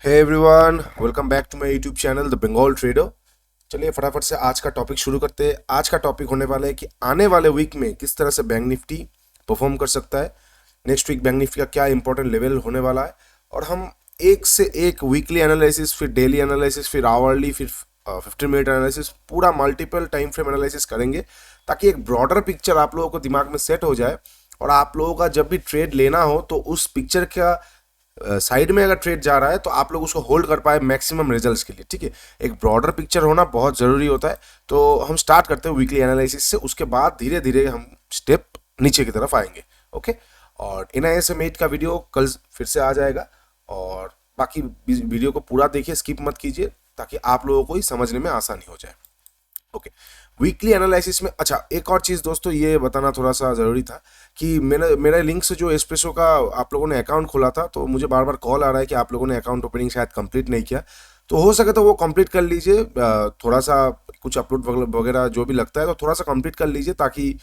Hey everyone, welcome back to my YouTube channel the Bengal trader. चलिए फटाफट से आज का टॉपिक शुरू करते हैं। आज का टॉपिक होने वाला है कि आने वाले वीक में किस तरह से बैंक निफ्टी परफॉर्म कर सकता है। नेक्स्ट वीक बैंक निफ्टी का क्या इंपॉर्टेंट लेवल होने वाला है, और हम एक से एक वीकली एनालिसिस, फिर डेली एनालिसिस, फिर आवरली, फिर 15 मिनट एनालिसिस, पूरा मल्टीपल टाइम फ्रेम एनालिसिस करेंगे ताकि एक ब्रॉडर पिक्चर आप लोगों को दिमाग में सेट हो जाए, और आप लोगों का जब भी ट्रेड लेना हो तो उस पिक्चर का साइड में अगर ट्रेड जा रहा है तो आप लोग उसको होल्ड कर पाए मैक्सिमम रिजल्ट्स के लिए। ठीक है, एक ब्रॉडर पिक्चर होना बहुत ज़रूरी होता है। तो हम स्टार्ट करते हैं वीकली एनालिसिस से, उसके बाद धीरे धीरे हम स्टेप नीचे की तरफ आएंगे। ओके, और NISM 8 का वीडियो कल फिर से आ जाएगा, और बाकी वीडियो को पूरा देखिए, स्किप मत कीजिए ताकि आप लोगों को ही समझने में आसानी हो जाए। ओके, वीकली एनालिसिस में अच्छा एक और चीज़ दोस्तों ये बताना थोड़ा सा ज़रूरी था कि मेरा लिंक से जो एस्प्रेसो का आप लोगों ने अकाउंट खोला था, तो मुझे बार बार कॉल आ रहा है कि आप लोगों ने अकाउंट ओपनिंग शायद कंप्लीट नहीं किया। तो हो सके तो वो कंप्लीट कर लीजिए, थोड़ा सा कुछ अपलोड वगैरह जो भी लगता है तो थोड़ा सा कंप्लीट कर लीजिए ताकि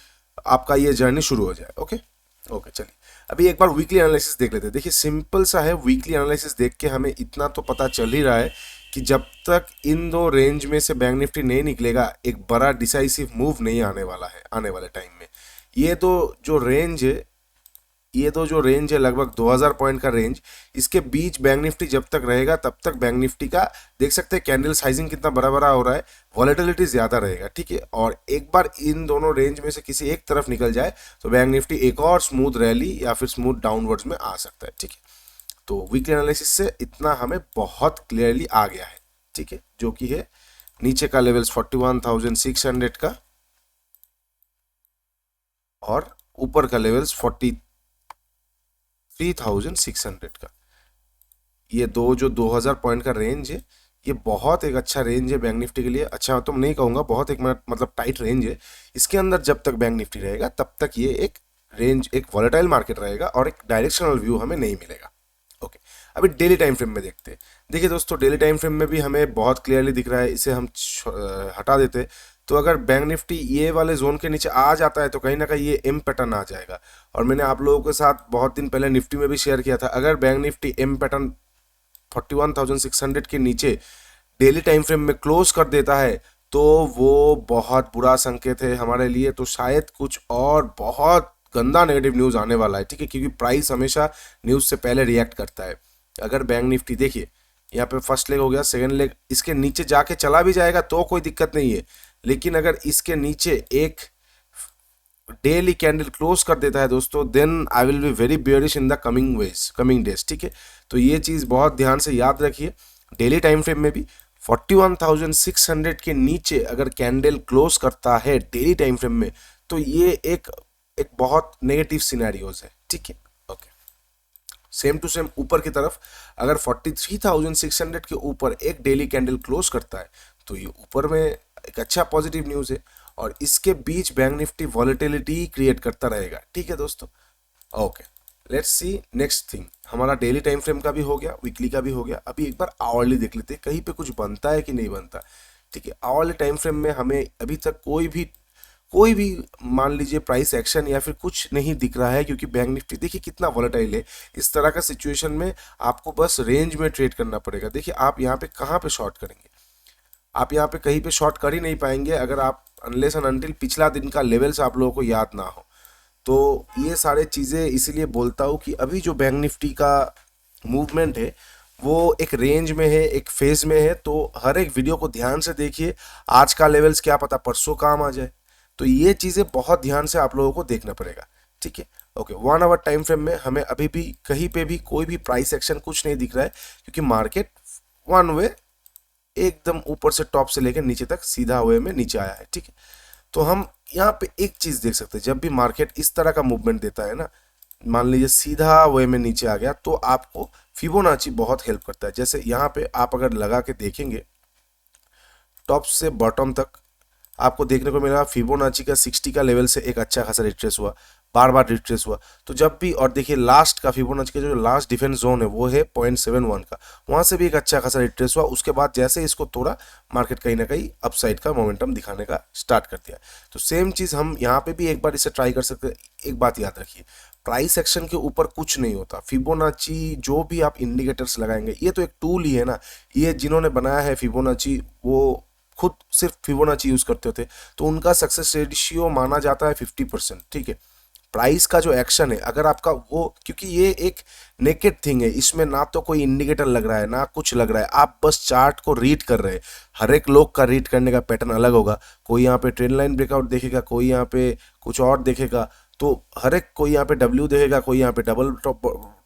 आपका ये जर्नी शुरू हो जाए। ओके ओके, चलिए अभी एक बार वीकली एनालिसिस देख लेते हैं। देखिए सिंपल सा है, वीकली एनालिसिस देख के हमें इतना तो पता चल ही रहा है कि जब तक इन दो रेंज में से बैंक निफ्टी नहीं निकलेगा, एक बड़ा डिसाइसिव मूव नहीं आने वाला है आने वाले टाइम में। ये तो जो रेंज है ये तो जो रेंज है लगभग 2000 पॉइंट का रेंज, इसके बीच बैंक निफ्टी जब तक रहेगा तब तक बैंक निफ्टी का देख सकते हैं कैंडल साइजिंग कितना बड़ा बड़ा हो रहा है, वॉलेटिलिटी ज़्यादा रहेगा। ठीक है, और एक बार इन दोनों रेंज में से किसी एक तरफ निकल जाए तो बैंक निफ्टी एक और स्मूथ रैली या फिर स्मूथ डाउनवर्ड्स में आ सकता है। ठीक है, तो वीकली एनालिसिस से इतना हमें बहुत क्लियरली आ गया है। ठीक है, जो कि है नीचे का लेवल्स 41,600 का, और ऊपर का लेवल्स 43,600 का। ये दो जो 2000 पॉइंट का रेंज है, ये बहुत एक अच्छा रेंज है बैंक निफ्टी के लिए। अच्छा तो नहीं कहूँगा, बहुत एक मतलब टाइट रेंज है। इसके अंदर जब तक बैंक निफ्टी रहेगा तब तक ये एक रेंज, एक वॉलेटाइल मार्केट रहेगा और एक डायरेक्शनल व्यू हमें नहीं मिलेगा। ओके, अभी डेली टाइम फ्रेम में देखते हैं। देखिए दोस्तों, डेली टाइम फ्रेम में भी हमें बहुत क्लियरली दिख रहा है। इसे हम हटा देते तो अगर बैंक निफ्टी ये वाले जोन के नीचे आ जाता है तो कहीं ना कहीं ये एम पैटर्न आ जाएगा। और मैंने आप लोगों के साथ बहुत दिन पहले निफ्टी में भी शेयर किया था, अगर बैंक निफ्टी एम पैटर्न 41,600 के नीचे डेली टाइम फ्रेम में क्लोज कर देता है तो वो बहुत बुरा संकेत है हमारे लिए। तो शायद कुछ और बहुत गंदा नेगेटिव न्यूज़ आने वाला है। ठीक है, क्योंकि प्राइस हमेशा न्यूज़ से पहले रिएक्ट करता है। अगर बैंक निफ्टी देखिए यहाँ पे फर्स्ट लेग हो गया, सेकंड लेग इसके नीचे जाके चला भी जाएगा तो कोई दिक्कत नहीं है, लेकिन अगर इसके नीचे एक डेली कैंडल क्लोज कर देता है दोस्तों, then I will be very bearish in the coming days. ठीक है, तो ये चीज़ बहुत ध्यान से याद रखिए। डेली टाइम फ्रेम में भी 41,600 के नीचे अगर कैंडल क्लोज करता है डेली टाइम फ्रेम में तो ये एक एक बहुत नेगेटिव सिनेरियोज है। ठीक है, ओके, सेम टू सेम ऊपर की तरफ अगर 43,600 के ऊपर एक डेली कैंडल क्लोज करता है तो ये ऊपर में एक अच्छा पॉजिटिव न्यूज़ है, और इसके बीच बैंक निफ्टी वॉलेटिलिटी क्रिएट करता रहेगा। ठीक है दोस्तों, okay, let's see next thing. हमारा डेली टाइम फ्रेम का भी हो गया, वीकली का भी हो गया। अभी एक बार आवरली देख लेते हैं, कहीं पे कुछ बनता है कि नहीं बनता। ठीक है, आवरली टाइम फ्रेम में हमें अभी तक कोई भी मान लीजिए प्राइस एक्शन या फिर कुछ नहीं दिख रहा है, क्योंकि बैंक निफ्टी देखिए कितना वॉलेटाइल है। इस तरह का सिचुएशन में आपको बस रेंज में ट्रेड करना पड़ेगा। देखिए आप यहाँ पे कहाँ पे शॉर्ट करेंगे, आप यहाँ पे कहीं पे शॉर्ट कर ही नहीं पाएंगे अगर आप अनलेस एंड अनटिल पिछला दिन का लेवल्स आप लोगों को याद ना हो। तो ये सारे चीज़ें इसीलिए बोलता हूँ कि अभी जो बैंक निफ्टी का मूवमेंट है वो एक रेंज में है, एक फेज में है। तो हर एक वीडियो को ध्यान से देखिए, आज का लेवल्स क्या पता परसों काम आ जाए। तो ये चीज़ें बहुत ध्यान से आप लोगों को देखना पड़ेगा। ठीक है, ओके, 1 आवर टाइम फ्रेम में हमें अभी भी कहीं पे भी कोई भी प्राइस एक्शन कुछ नहीं दिख रहा है, क्योंकि मार्केट वन वे एकदम ऊपर से टॉप से लेकर नीचे तक सीधा वे में नीचे आया है। ठीक है, तो हम यहाँ पे एक चीज़ देख सकते हैं, जब भी मार्केट इस तरह का मूवमेंट देता है ना, मान लीजिए सीधा वे में नीचे आ गया, तो आपको फिबोनाची बहुत हेल्प करता है। जैसे यहाँ पे आप अगर लगा के देखेंगे टॉप से बॉटम तक आपको देखने को मिला फिबोनाची का 60 का लेवल से एक अच्छा खासा रिट्रेस हुआ, बार बार रिट्रेस हुआ। तो जब भी, और देखिए लास्ट का फिबोनाची का जो लास्ट डिफेंस जोन है वो है 0.71 का, वहाँ से भी एक अच्छा खासा रिट्रेस हुआ। उसके बाद जैसे इसको तोड़ा, मार्केट कहीं ना कहीं अपसाइड का मोमेंटम दिखाने का स्टार्ट कर दिया। तो सेम चीज़ हम यहाँ पे भी एक बार इसे ट्राई कर सकते हैं। एक बात याद रखिए, प्राइस एक्शन के ऊपर कुछ नहीं होता। फिबोनाची जो भी आप इंडिकेटर्स लगाएंगे, ये तो एक टूल ही है ना, ये जिन्होंने बनाया है फिबोनाची वो खुद सिर्फ फिबोनाची यूज करते थे, तो उनका सक्सेस रेशियो माना जाता है 50%। ठीक है, प्राइस का जो एक्शन है अगर आपका वो, क्योंकि ये एक नेकेड थिंग है, इसमें ना तो कोई इंडिकेटर लग रहा है ना कुछ लग रहा है, आप बस चार्ट को रीड कर रहे हैं। हर एक लोग का रीड करने का पैटर्न अलग होगा, कोई यहाँ पे ट्रेंड लाइन ब्रेकआउट देखेगा, कोई यहाँ पे कुछ और देखेगा, तो हर एक, कोई यहाँ पे डब्ल्यू देखेगा, कोई यहाँ पे डबल टॉप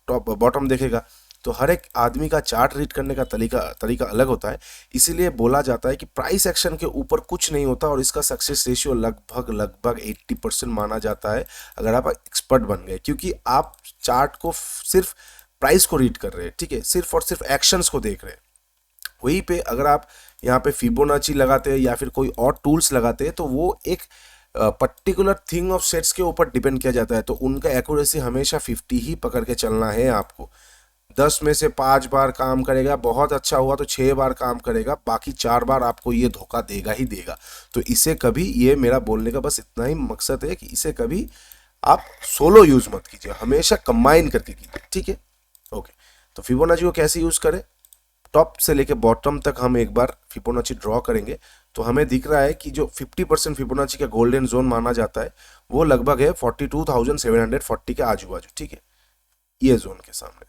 टॉप बॉटम देखेगा, तो हर एक आदमी का चार्ट रीड करने का तरीका तरीका अलग होता है। इसीलिए बोला जाता है कि प्राइस एक्शन के ऊपर कुछ नहीं होता, और इसका सक्सेस रेशियो लगभग लगभग 80% माना जाता है अगर आप एक्सपर्ट बन गए, क्योंकि आप चार्ट को सिर्फ प्राइस को रीड कर रहे हैं। ठीक है, सिर्फ और सिर्फ एक्शंस को देख रहे हैं। वहीं पे अगर आप यहाँ पे फिबोनाची लगाते हैं या फिर कोई और टूल्स लगाते हैं, तो वो एक पर्टिकुलर थिंग ऑफ सेट्स के ऊपर डिपेंड किया जाता है, तो उनका एक्यूरेसी हमेशा 50 ही पकड़ के चलना है आपको। 10 में से 5 बार काम करेगा, बहुत अच्छा हुआ तो 6 बार काम करेगा, बाकी 4 बार आपको ये धोखा देगा ही देगा। तो इसे कभी, ये मेरा बोलने का बस इतना ही मकसद है कि इसे कभी आप सोलो यूज मत कीजिए, हमेशा कंबाइन करके कीजिए। ठीक है, ओके। तो फिबोनाची को कैसे यूज करें, टॉप से लेके बॉटम तक हम एक बार फिबोनाची ड्रॉ करेंगे, तो हमें दिख रहा है कि जो 50% फिबोनाची का गोल्डन जोन माना जाता है वो लगभग है 42,740 के आजू बाजू। ठीक है, ये जोन के सामने।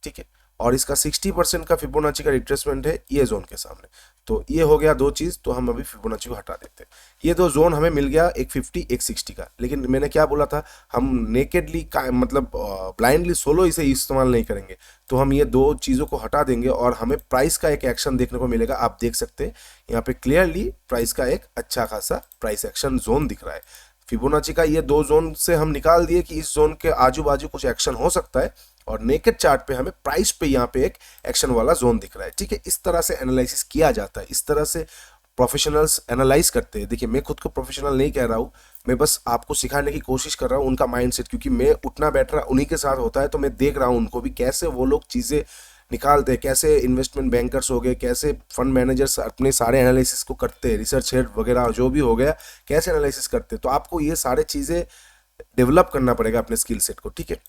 ठीक है, और इसका 60% का फिबोनाची का रिट्रेसमेंट है ये जोन के सामने। तो ये हो गया दो चीज, तो हम अभी फिबोनाची को हटा देते हैं। ये दो जोन हमें मिल गया, एक 50 एक 60 का, लेकिन मैंने क्या बोला था, हम नेकेडली मतलब ब्लाइंडली सोलो इसे इस्तेमाल नहीं करेंगे, तो हम ये दो चीज़ों को हटा देंगे और हमें प्राइस का एक एक्शन देखने को मिलेगा। आप देख सकते हैं यहाँ पे क्लियरली प्राइस का एक अच्छा खासा प्राइस एक्शन जोन दिख रहा है। फिबोनाची का ये दो जोन से हम निकाल दिए कि इस जोन के आजू बाजू कुछ एक्शन हो सकता है, और नेकेड चार्ट पे हमें प्राइस पे यहाँ पे एक एक्शन वाला जोन दिख रहा है। ठीक है, इस तरह से एनालिसिस किया जाता है, इस तरह से प्रोफेशनल्स एनालाइज करते हैं। देखिए, मैं खुद को प्रोफेशनल नहीं कह रहा हूँ, मैं बस आपको सिखाने की कोशिश कर रहा हूँ उनका माइंडसेट, क्योंकि मैं उठना बैठ रहा उन्हीं के साथ होता है, तो मैं देख रहा हूँ उनको भी कैसे वो लोग चीज़ें निकालते हैं, कैसे इन्वेस्टमेंट बैंकर्स हो गए, कैसे फंड मैनेजर्स अपने सारे एनालिसिस को करते हैं, रिसर्च हेड वगैरह जो भी हो गया कैसे एनालिसिस करते हैं। तो आपको ये सारे चीज़ें डेवलप करना पड़ेगा अपने स्किल सेट को। ठीक है,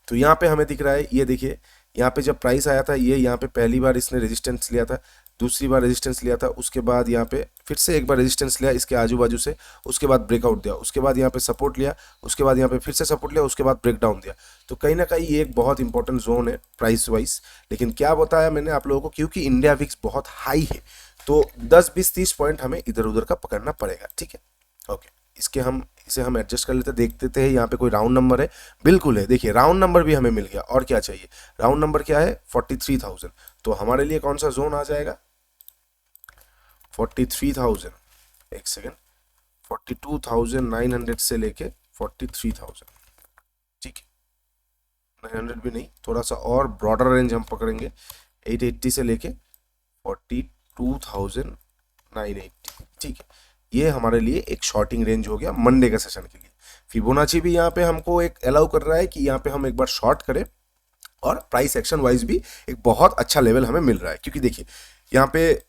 तो यहाँ पे हमें दिख रहा है, ये देखिए यहाँ पे जब प्राइस आया था, ये यहाँ पे पहली बार इसने रेजिस्टेंस लिया था, दूसरी बार रेजिस्टेंस लिया था, उसके बाद यहाँ पे फिर से एक बार रेजिस्टेंस लिया इसके आजू बाजू से, उसके बाद ब्रेकआउट दिया, उसके बाद यहाँ पे सपोर्ट लिया, उसके बाद यहाँ पे फिर से सपोर्ट लिया, उसके बाद ब्रेकडाउन दिया। तो कहीं ना कहीं ये एक बहुत इंपॉर्टेंट जोन है प्राइस वाइज। लेकिन क्या बताया मैंने आप लोगों को, क्योंकि इंडिया विक्स बहुत हाई है, तो 10 20 30 पॉइंट हमें इधर उधर का पकड़ना पड़ेगा। ठीक है, ओके। इसे हम एडजस्ट कर लेते, देखते हैं यहाँ पे कोई राउंड नंबर है, बिल्कुल है। देखिए, राउंड नंबर भी हमें मिल गया, और क्या चाहिए, राउंड नंबर क्या है 43,000। तो हमारे लिए कौन सा जोन आ जाएगा 43,000, एक सेकेंड, 42,900 से लेके 43,000। ठीक है, 900 भी नहीं, थोड़ा सा और ब्रॉडर रेंज हम पकड़ेंगे, 880 से लेके 42,980। ठीक है, ये हमारे लिए एक शॉर्टिंग रेंज हो गया मंडे के सेशन के लिए। फिबोनाची भी यहाँ पे हमको एक अलाउ कर रहा है कि यहाँ पे हम एक बार शॉर्ट करें, और प्राइस एक्शन वाइज भी एक बहुत अच्छा लेवल हमें मिल रहा है। क्योंकि देखिए, यहाँ पे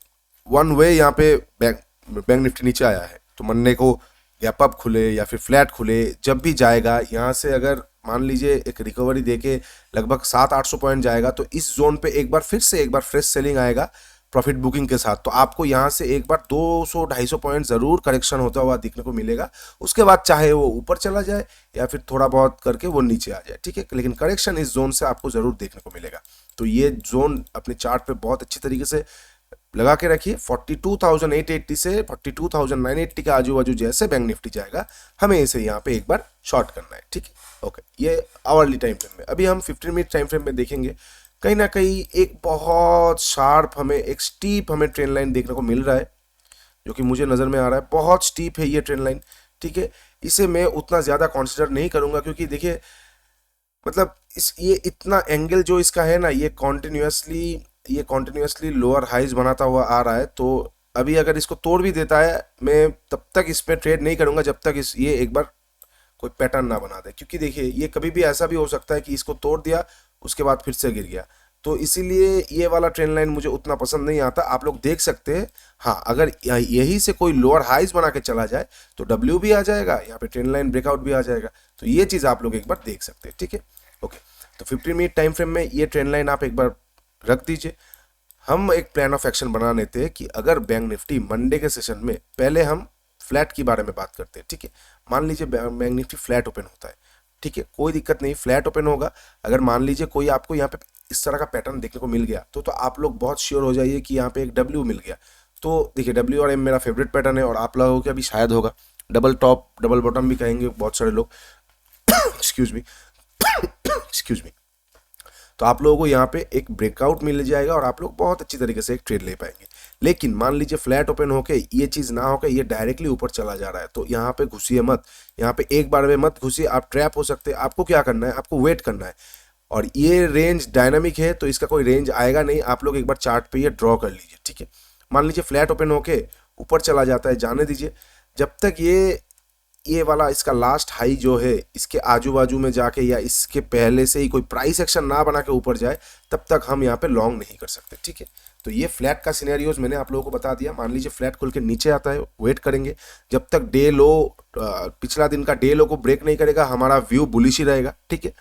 वन वे यहाँ पे बैंक निफ्टी नीचे आया है, तो मंडे को गैप अप खुले या फिर फ्लैट खुले, जब भी जाएगा यहाँ से, अगर मान लीजिए एक रिकवरी देके लगभग 700-800 पॉइंट जाएगा, तो इस जोन पे एक बार फिर से एक बार फ्रेश सेलिंग आएगा प्रॉफिट बुकिंग के साथ, तो आपको यहाँ से एक बार 200-250 पॉइंट जरूर करेक्शन होता हुआ दिखने को मिलेगा। उसके बाद चाहे वो ऊपर चला जाए या फिर थोड़ा बहुत करके वो नीचे आ जाए। ठीक है, लेकिन करेक्शन इस जोन से आपको जरूर देखने को मिलेगा। तो ये जोन अपने चार्ट पे बहुत अच्छी तरीके से लगा के रखिए। 42,880 से 42,980 के आजू बाजू जैसे बैंक निफ्टी जाएगा, हमें इसे यहाँ पे एक बार शॉर्ट करना है। ठीक है, ओके। ये आवरली टाइम फ्रेम में, अभी हम 15 मिनट टाइम फ्रेम में देखेंगे। कहीं ना कहीं एक बहुत शार्प हमें, एक स्टीप हमें ट्रेंड लाइन देखने को मिल रहा है, जो कि मुझे नज़र में आ रहा है बहुत स्टीप है ये ट्रेंड लाइन। ठीक है, इसे मैं उतना ज़्यादा कंसिडर नहीं करूँगा, क्योंकि देखिए मतलब ये इतना एंगल जो इसका है ना, ये कॉन्टिन्यूसली लोअर हाइज बनाता हुआ आ रहा है। तो अभी अगर इसको तोड़ भी देता है, मैं तब तक इस पर ट्रेड नहीं करूँगा जब तक ये एक बार कोई पैटर्न ना बना दे। क्योंकि देखिए, ये कभी भी ऐसा भी हो सकता है कि इसको तोड़ दिया, उसके बाद फिर से गिर गया, तो इसीलिए ये वाला ट्रेंड लाइन मुझे उतना पसंद नहीं आता। आप लोग देख सकते हैं, हाँ अगर यही से कोई लोअर हाइज बना के चला जाए तो डब्ल्यू भी आ जाएगा, यहाँ पे ट्रेंड लाइन ब्रेकआउट भी आ जाएगा। तो ये चीज़ आप लोग एक बार देख सकते हैं, ठीक है। ओके, तो 15 मिनट टाइम फ्रेम में ये ट्रेंड लाइन आप एक बार रख दीजिए। हम एक प्लान ऑफ एक्शन बना लेते हैं कि अगर बैंक निफ्टी मंडे के सेशन में, पहले हम फ्लैट के बारे में बात करते हैं, ठीक है। मान लीजिए बैंक निफ्टी फ्लैट ओपन होता है, ठीक है, कोई दिक्कत नहीं, फ्लैट ओपन होगा। अगर मान लीजिए कोई आपको यहाँ पे इस तरह का पैटर्न देखने को मिल गया तो आप लोग बहुत श्योर हो जाइए कि यहाँ पे एक डब्ल्यू मिल गया। तो देखिए डब्ल्यू और एम मेरा फेवरेट पैटर्न है और आप लोगों का भी शायद होगा, डबल टॉप डबल बॉटम भी कहेंगे बहुत सारे लोग। Excuse me, excuse me. तो आप लोगों को यहाँ पे एक ब्रेकआउट मिल जाएगा और आप लोग बहुत अच्छी तरीके से एक ट्रेड ले पाएंगे। लेकिन मान लीजिए फ्लैट ओपन होके ये चीज़ ना होकर ये डायरेक्टली ऊपर चला जा रहा है, तो यहाँ पे घुसिए मत, यहाँ पे एक बार में मत घुसिए, आप ट्रैप हो सकते हैं। आपको क्या करना है, आपको वेट करना है। और ये रेंज डायनामिक है तो इसका कोई रेंज आएगा नहीं, आप लोग एक बार चार्ट पे ये ड्रॉ कर लीजिए, ठीक है। मान लीजिए फ्लैट ओपन होके ऊपर चला जाता है, जाने दीजिए। जब तक ये वाला इसका लास्ट हाई जो है इसके आजू बाजू में जाके या इसके पहले से ही कोई प्राइस एक्शन ना बना के ऊपर जाए, तब तक हम यहाँ पे लॉन्ग नहीं कर सकते, ठीक है। तो ये फ्लैट का सिनेरियोज मैंने आप लोगों को बता दिया। मान लीजिए फ्लैट खुल के नीचे आता है, वेट करेंगे जब तक डे लो, पिछला दिन का डे लो को ब्रेक नहीं करेगा, हमारा व्यू बुलिश ही रहेगा, ठीक है।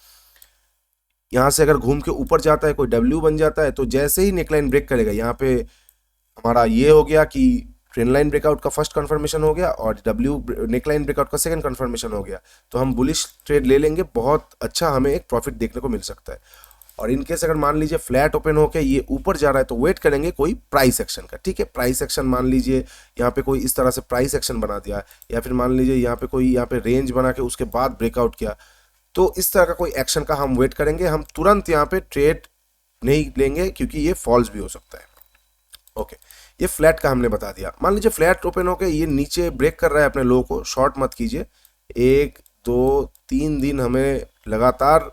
यहाँ से अगर घूम के ऊपर जाता है, कोई डब्ल्यू बन जाता है, तो जैसे ही नेकलाइन ब्रेक करेगा, यहाँ पे हमारा ये हो गया कि ट्रेंड लाइन ब्रेकआउट का फर्स्ट कंफर्मेशन हो गया और डब्ल्यू नेकलाइन ब्रेकआउट का सेकंड कंफर्मेशन हो गया, तो हम बुलिश ट्रेड ले लेंगे, बहुत अच्छा हमें एक प्रॉफिट देखने को मिल सकता है। और इनकेस अगर मान लीजिए फ्लैट ओपन होके ये ऊपर जा रहा है तो वेट करेंगे कोई प्राइस एक्शन का, ठीक है। प्राइस एक्शन मान लीजिए यहाँ पे कोई इस तरह से प्राइस एक्शन बना दिया, या फिर मान लीजिए यहाँ पे कोई यहाँ पे रेंज बना के उसके बाद ब्रेकआउट किया, तो इस तरह का कोई एक्शन का हम वेट करेंगे। हम तुरंत यहाँ पे ट्रेड नहीं लेंगे क्योंकि ये फॉल्स भी हो सकता है। ओके, ये फ्लैट का हमने बता दिया। मान लीजिए फ्लैट ओपन होके ये नीचे ब्रेक कर रहा है अपने लो को, शॉर्ट मत कीजिए। 1 2 3 दिन हमें लगातार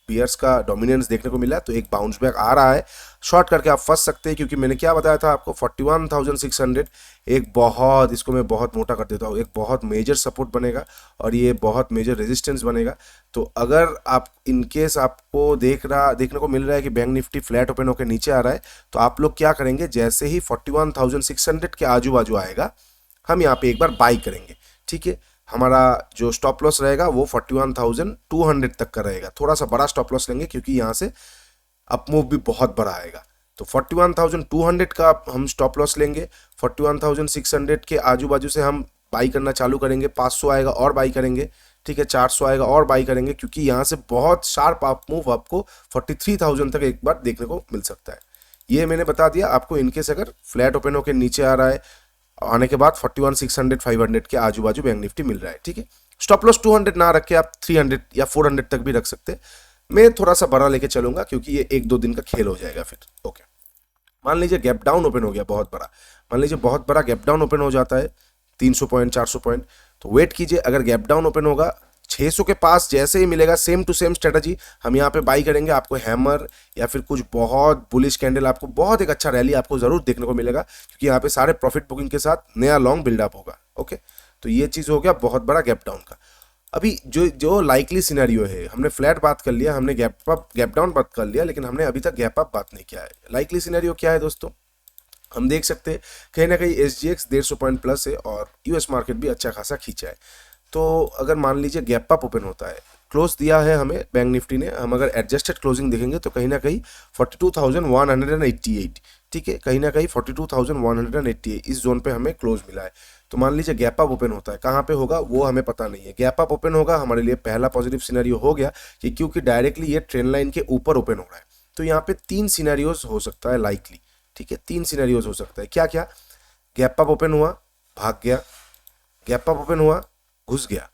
बियर्स का डोमिनेंस देखने को मिला, तो एक बाउंस बैक आ रहा है, शॉर्ट करके आप फंस सकते हैं। क्योंकि मैंने क्या बताया था आपको, 41,600 एक बहुत, इसको मैं बहुत मोटा कर देता हूँ, एक बहुत मेजर सपोर्ट बनेगा और ये बहुत मेजर रेजिस्टेंस बनेगा। तो अगर आप इनकेस आपको देखने को मिल रहा है कि बैंक निफ्टी फ्लैट ओपन होकर नीचे आ रहा है, तो आप लोग क्या करेंगे, जैसे ही 41,600 के आजू बाजू आएगा, हम यहाँ पे एक बार बाई करेंगे, ठीक है। हमारा जो स्टॉप लॉस रहेगा वो 41,200 तक का रहेगा। थोड़ा सा बड़ा स्टॉप लॉस लेंगे क्योंकि यहाँ से अप मूव भी बहुत बड़ा आएगा। तो 41,200 का हम स्टॉप लॉस लेंगे। 41,600 के आजू बाजू से हम बाई करना चालू करेंगे। 500 आएगा और बाई करेंगे, ठीक है। 400 आएगा और बाई करेंगे, क्योंकि यहाँ से बहुत शार्प अप मूव आपको 43,000 तक एक बार देखने को मिल सकता है। ये मैंने बता दिया आपको। इनकेस अगर फ्लैट ओपन होकर नीचे आ रहा है, आने के बाद 41,600 500 के आजू बाजू बैंक निफ्टी मिल रहा है, ठीक है। स्टॉप लॉस 200 ना रख के आप 300 या 400 तक भी रख सकते हैं। मैं थोड़ा सा बड़ा लेके चलूंगा क्योंकि ये 1-2 दिन का खेल हो जाएगा फिर। ओके, मान लीजिए गैप डाउन ओपन हो गया बहुत बड़ा, मान लीजिए बहुत बड़ा गैप डाउन ओपन हो जाता है 300 पॉइंट 400 पॉइंट, तो वेट कीजिए। अगर गैप डाउन ओपन होगा 600 के पास जैसे ही मिलेगा, सेम टू सेम स्ट्रेटजी हम यहाँ पे बाई करेंगे। आपको हैमर या फिर कुछ बहुत बुलिश कैंडल, आपको बहुत एक अच्छा रैली आपको जरूर देखने को मिलेगा, क्योंकि यहाँ पे सारे प्रॉफिट बुकिंग के साथ नया लॉन्ग बिल्डअप होगा। ओके, तो ये चीज़ हो गया बहुत बड़ा गैप डाउन का। अभी जो लाइकली सिनेरियो है, हमने फ्लैट बात कर लिया, हमने गैप डाउन बात कर लिया, लेकिन हमने अभी तक गैप अप बात नहीं किया है। लाइकली सिनेरियो क्या है दोस्तों, हम देख सकते हैं कहीं ना कहीं SGX 150 पॉइंट प्लस है और यूएस मार्केट भी अच्छा खासा खींचा है। तो अगर मान लीजिए गैप अप ओपन होता है, क्लोज दिया है हमें बैंक निफ्टी ने, हम अगर एडजस्टेड क्लोजिंग देखेंगे तो कहीं ना कहीं 42,188, ठीक है, कहीं ना कहीं 42,188 इस जोन पे हमें क्लोज मिला है। तो मान लीजिए गैप अप ओपन होता है, कहाँ पे होगा वो हमें पता नहीं है। गैप अप ओपन होगा हमारे लिए पहला पॉजिटिव सिनेरियो हो गया कि क्योंकि डायरेक्टली ये ट्रेंड लाइन के ऊपर ओपन हो रहा है। तो यहाँ पे 3 सिनेरियोज हो सकता है लाइकली, ठीक है, 3 सिनेरियोज हो सकता है। क्या क्या, गैप अप ओपन हुआ भाग गया, गैप अप ओपन हुआ घुस गया,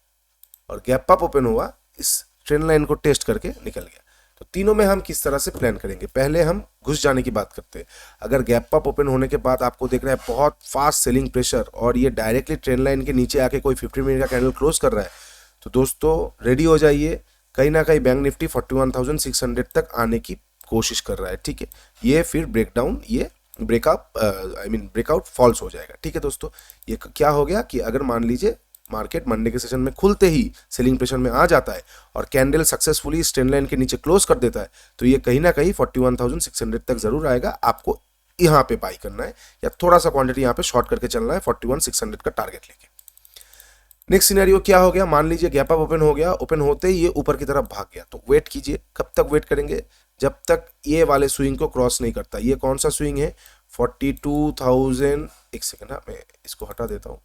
और गैप अप ओपन हुआ इस ट्रेंड लाइन को टेस्ट करके निकल गया। तो तीनों में हम किस तरह से प्लान करेंगे, पहले हम घुस जाने की बात करते हैं। अगर गैप अप ओपन होने के बाद आपको देख रहा है बहुत फास्ट सेलिंग प्रेशर और ये डायरेक्टली ट्रेंड लाइन के नीचे आके कोई 15 मिनट का कैंडल क्लोज कर रहा है, तो दोस्तों रेडी हो जाइए, कहीं ना कहीं बैंक निफ्टी 41,600 तक आने की कोशिश कर रहा है, ठीक है। ये फिर ब्रेकडाउन, ये ब्रेकआउट फॉल्स हो जाएगा, ठीक है दोस्तों। ये क्या हो गया कि अगर मान लीजिए मार्केट मंडे के सेशन में खुलते ही सेलिंग प्रेशर में आ जाता है और कैंडल सक्सेसफुली इस ट्रेंड लाइन के नीचे क्लोज कर देता है, तो ये कहीं ना कहीं 41,600 तक जरूर आएगा। आपको यहाँ पे बाई करना है या थोड़ा सा क्वांटिटी यहाँ पे शॉर्ट करके चलना है 41,600 का टारगेट लेके। नेक्स्ट सिनेरियो क्या हो गया, मान लीजिए गैप अप ओपन हो गया, ओपन होते ही ये ऊपर की तरफ भाग गया, तो वेट कीजिए। कब तक वेट करेंगे? जब तक ये वाले स्विंग को क्रॉस नहीं करता। ये कौन सा स्विंग है? 42,000। एक सेकेंड, हाँ मैं इसको हटा देता हूँ।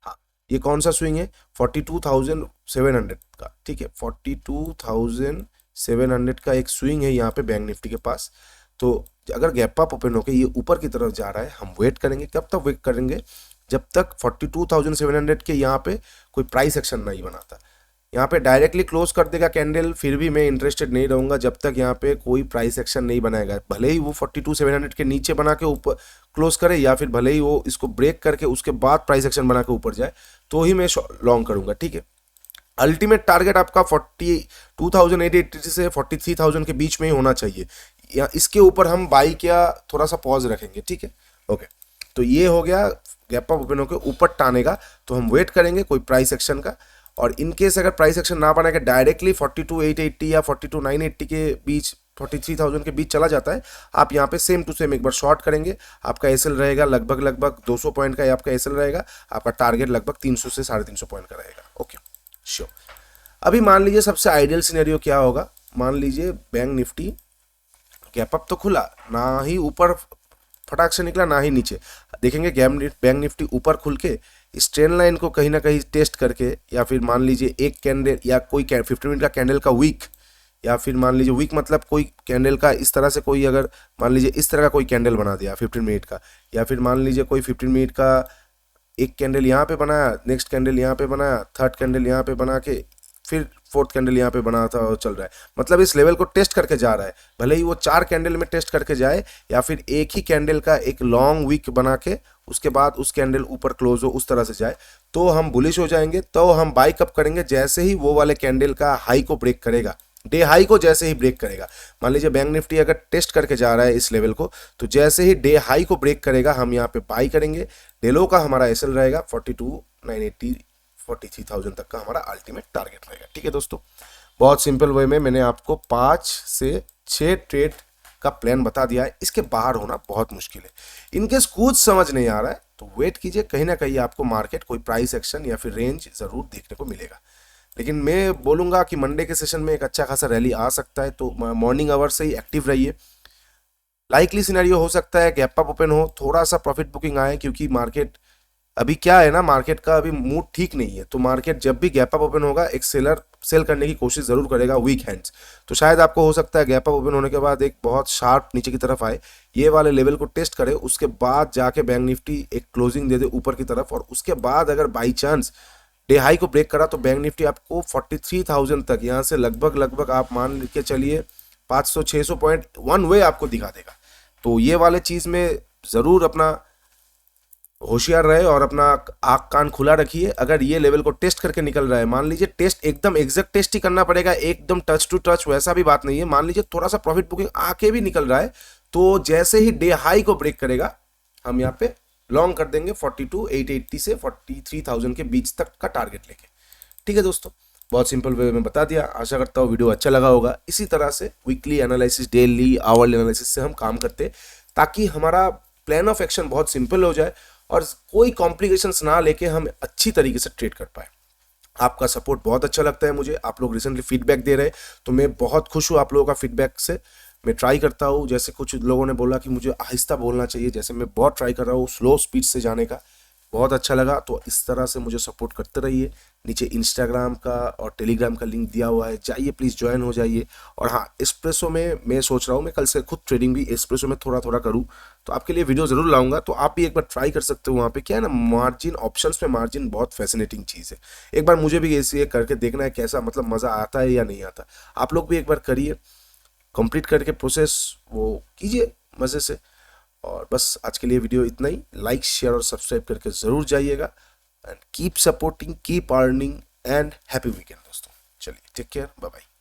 हाँ, ये कौन सा स्विंग है? 42,700 का, ठीक है, 42,700 का एक स्विंग है यहाँ पे बैंक निफ्टी के पास। तो अगर गैप अप ओपन होकर ये ऊपर की तरफ जा रहा है, हम वेट करेंगे। कब तक वेट करेंगे? जब तक 42,700 के यहाँ पे कोई प्राइस एक्शन नहीं बनाता। यहाँ पे डायरेक्टली क्लोज कर देगा कैंडल, फिर भी मैं इंटरेस्टेड नहीं रहूंगा जब तक यहाँ पे कोई प्राइस एक्शन नहीं बनाएगा। भले ही वो 42,700 के नीचे बना के ऊपर क्लोज करे या फिर भले ही वो इसको ब्रेक करके उसके बाद प्राइस एक्शन बना के ऊपर जाए, तो ही मैं लॉन्ग करूंगा, ठीक है। अल्टीमेट टारगेट आपका 42,880 से 43,000 के बीच में ही होना चाहिए, या इसके ऊपर हम बाई क्या थोड़ा सा पॉज रखेंगे, ठीक है। ओके, तो ये हो गया गैप अप ओपन होकर ऊपर टानेगा, तो हम वेट करेंगे कोई प्राइस एक्शन का। और इनकेस अगर प्राइस एक्शन ना बनाएगा, डायरेक्टली 42,880 या 42,980 के बीच, 43,000 के बीच चला जाता है, आप यहाँ पे सेम टू सेम एक बार शॉर्ट करेंगे। आपका एसएल रहेगा लगभग 200 पॉइंट का आपका एसएल रहेगा। आपका टारगेट लगभग 300 से 350 पॉइंट का रहेगा। Okay, sure. अभी मान लीजिए सबसे आइडियल सिनेरियो क्या होगा, मान लीजिए बैंक निफ्टी गैप अप तो खुला, ना ही ऊपर फटाक से निकला ना ही नीचे। देखेंगे बैंक निफ्टी ऊपर खुल के इस ट्रेंड लाइन को कहीं ना कहीं टेस्ट करके, या फिर मान लीजिए एक कैंडल या कोई 15 मिनट का कैंडल का वीक, या फिर मान लीजिए वीक मतलब कोई कैंडल का इस तरह से कोई, अगर मान लीजिए इस तरह का कोई कैंडल बना दिया 15 मिनट का, या फिर मान लीजिए कोई 15 मिनट का एक कैंडल यहाँ पे बनाया, नेक्स्ट कैंडल यहाँ पे बनाया, थर्ड कैंडल यहाँ पे बना के फिर फोर्थ कैंडल यहाँ पे बना था और चल रहा है, मतलब इस लेवल को टेस्ट करके जा रहा है। भले ही वो 4 कैंडल में टेस्ट करके जाए, या फिर एक ही कैंडल का एक लॉन्ग वीक बना के उसके बाद उस कैंडल ऊपर क्लोज हो, उस तरह से जाए, तो हम बुलिश हो जाएंगे। तो हम बाई कब करेंगे? जैसे ही वो वाले कैंडल का हाई को ब्रेक करेगा, डे हाई को जैसे ही ब्रेक करेगा। मान लीजिए बैंक निफ्टी अगर टेस्ट करके जा रहा है इस लेवल को, तो जैसे ही डे हाई को ब्रेक करेगा हम यहाँ पे बाई करेंगे। डेलो का हमारा एसएल रहेगा 42,980, 43,000 तक का हमारा अल्टीमेट टारगेट रहेगा, ठीक है दोस्तों। बहुत सिंपल वे में मैंने आपको 5 से 6 ट्रेड का प्लान बता दिया है। इसके बाहर होना बहुत मुश्किल है। इनकेस कुछ समझ नहीं आ रहा है तो वेट कीजिए, कहीं ना कहीं आपको मार्केट कोई प्राइस एक्शन या फिर रेंज जरूर देखने को मिलेगा। लेकिन मैं बोलूंगा कि मंडे के सेशन में एक अच्छा खासा रैली आ सकता है, तो मॉर्निंग आवर से ही एक्टिव रहिए। लाइकली सिनेरियो हो सकता है गैप अप ओपन हो, थोड़ा सा प्रॉफिट बुकिंग आए, क्योंकि मार्केट अभी क्या है ना, मार्केट का अभी मूड ठीक नहीं है। तो मार्केट जब भी गैप अप ओपन होगा, एक सेलर सेल करने की कोशिश जरूर करेगा वीक हैंड्स। तो शायद आपको हो सकता है गैप अप ओपन होने के बाद एक बहुत शार्प नीचे की तरफ आए, ये वाले लेवल को टेस्ट करे, उसके बाद जाके बैंक निफ्टी एक क्लोजिंग दे दे ऊपर की तरफ, और उसके बाद अगर बाई चांस डे हाई को ब्रेक करा तो बैंक निफ्टी आपको 43,000 तक, यहाँ से लगभग आप मान के चलिए 500-600 पॉइंट वन वे आपको दिखा देगा। तो ये वाले चीज में जरूर अपना होशियार रहे और अपना आँख कान खुला रखिए। अगर ये लेवल को टेस्ट करके निकल रहा है, मान लीजिए टेस्ट एकदम एग्जैक्ट टेस्ट ही करना पड़ेगा, एकदम टच टू टच वैसा भी बात नहीं है। मान लीजिए थोड़ा सा प्रॉफिट बुकिंग आके भी निकल रहा है, तो जैसे ही डे हाई को ब्रेक करेगा हम यहाँ पे लॉन्ग कर देंगे 42,880 से 43,000 के बीच तक का टारगेट लेके, ठीक है दोस्तों। बहुत सिंपल वे में बता दिया। आशा करता हूँ वीडियो अच्छा लगा होगा। इसी तरह से weekly analysis, daily, hourly analysis से हम काम करते, ताकि हमारा प्लान ऑफ एक्शन बहुत सिंपल हो जाए और कोई कॉम्प्लिकेशंस ना लेके हम अच्छी तरीके से ट्रेड कर पाए। आपका सपोर्ट बहुत अच्छा लगता है मुझे। आप लोग रिसेंटली फीडबैक दे रहे हैं, तो मैं बहुत खुश हूँ आप लोगों का फीडबैक से। मैं ट्राई करता हूँ, जैसे कुछ लोगों ने बोला कि मुझे आहिस्ता बोलना चाहिए, जैसे मैं बहुत ट्राई कर रहा हूँ स्लो स्पीड से जाने का। बहुत अच्छा लगा। तो इस तरह से मुझे सपोर्ट करते रहिए। नीचे इंस्टाग्राम का और टेलीग्राम का लिंक दिया हुआ है, जाइए प्लीज़ ज्वाइन हो जाइए। और हाँ, एस्प्रेसो में मैं सोच रहा हूँ मैं कल से खुद ट्रेडिंग भी एस्प्रेसो में थोड़ा थोड़ा करूँ, तो आपके लिए वीडियो ज़रूर लाऊंगा। तो आप भी एक बार ट्राई कर सकते हो। वहाँ पे क्या है ना, मार्जिन ऑप्शंस में मार्जिन बहुत फैसिनेटिंग चीज़ है। एक बार मुझे भी ऐसे करके देखना है कैसा, मतलब मज़ा आता है या नहीं आता। आप लोग भी एक बार करिए, कंप्लीट करके प्रोसेस वो कीजिए मज़े से। और बस आज के लिए वीडियो इतना ही। लाइक, शेयर और सब्सक्राइब करके ज़रूर जाइएगा। And keep supporting, keep earning and happy weekend दोस्तों। चलिए, टेक केयर, बाय बाय।